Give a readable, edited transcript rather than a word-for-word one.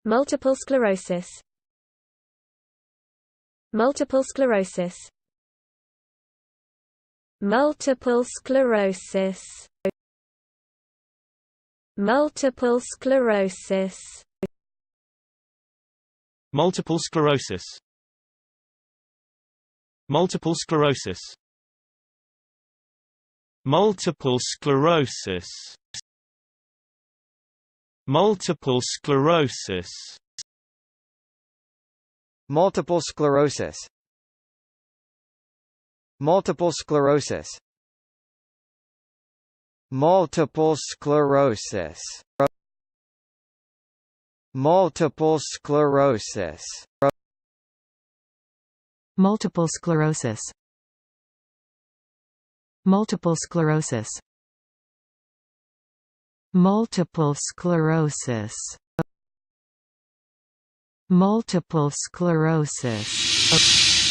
Multiple sclerosis. Multiple sclerosis. Multiple sclerosis. Multiple sclerosis. Multiple sclerosis. Multiple sclerosis. Multiple sclerosis. Multiple sclerosis. Multiple sclerosis. Multiple sclerosis. Multiple sclerosis. Multiple sclerosis. Multiple sclerosis. Multiple sclerosis. Multiple sclerosis. Multiple sclerosis.